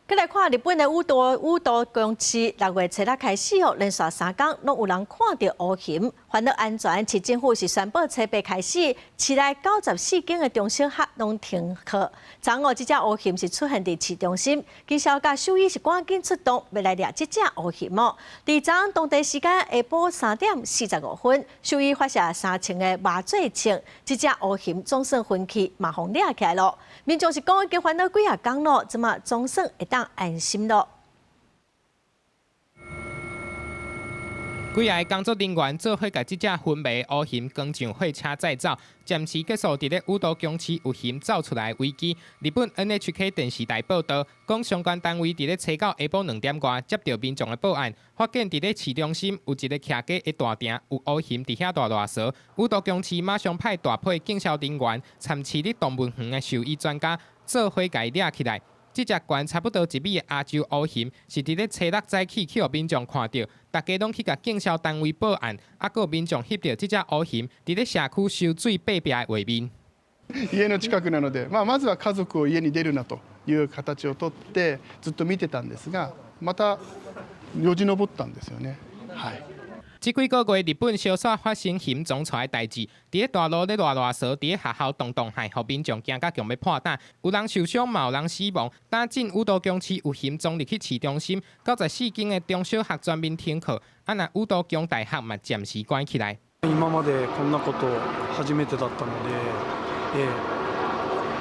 再來看日本的宇都宮市，6月7日開始哦，連續3天攏有人看到烏蠅。為了安全，市政府是宣布初八開始，市內94間的中小學攏停課。昨午這隻烏蠅是出現在市中心，警消甲獸醫是趕緊出動，要來抓這隻烏蠅哦。第昨當地時間下晡3點45分，獸醫發射3層的麻醉槍，這隻烏蠅總算昏去，馬上抓起來了。民眾是講已經煩惱幾啊天了，這麼總算會當安心了。幾個工作人員做伙，把這隻昏迷烏蠅扛上貨車載走，暫時結束佇咧宇都宮市有蠅走出來的危機。日本 NHK 電視台報道，講相關單位佇咧初九下晡2點外接到民眾的報案，發現佇咧市中心有一個徛架的大亭有烏蠅佇遐大躕。宇都宮市馬上派大批警消人員、參市立動物園的獸醫專家做伙甲伊抓起來。這隻懸差不多1米的亞洲烏蠅，是佇咧初6早起去互民眾看到，大家攏去甲警消單位報案，還有民眾翕到這隻烏蠅佇咧社區收水隔壁的畫面。家の近くなので、まずは家族を家に出るなという形をとってずっと見てたんですが、またよじ登ったんですよね。はい。這幾個月，日本小說發生蠅種出來代誌，佇咧大路咧拉躕，佇咧學校動害，互民眾驚甲強要破膽，有人受傷，嘛有人死亡。打進宇都宮市有蠅種入去市中心，94間的中小學全面停課，啊那宇都宮大學嘛暫時關起來。今までこんなこと初めてだったので、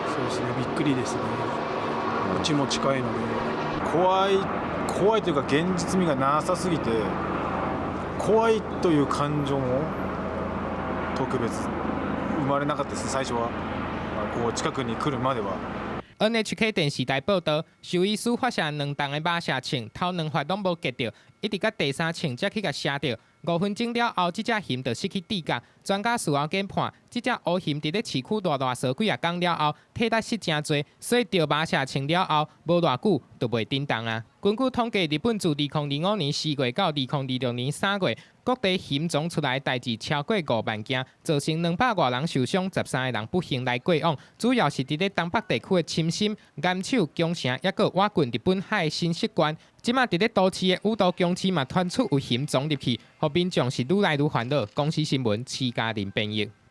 そうですね、びっくりですね。うちも近いので、怖いというか現実味がなさすぎて。怖いという感情も特別生まれなかったです。最初はこう近くに來るまでは。NHK 電視台報道，獸醫師發射2筒的麻射槍，頭2發攏無擊到，一直到第3槍才去甲射到。5分鐘了後，這隻蠅就失去知覺。專家事後檢判，這隻烏蠅佇咧市區大幾啊天了後，體力失真多，所以著麻射槍了後，無偌久就袂振動啊。根據統計，日本自2025年4月到2026年3月，各地蠅種出來代誌超過5萬件，造成200多人受傷，13個人不幸來過往。主要是佇咧東北地區的深深、岩手、宮城，抑個挖掘日本海的新習慣。即馬佇咧都市的宇都宮市嘛傳出有蠅種入去，互民眾是愈來愈煩惱。公視新聞，徐嘉玲編譯。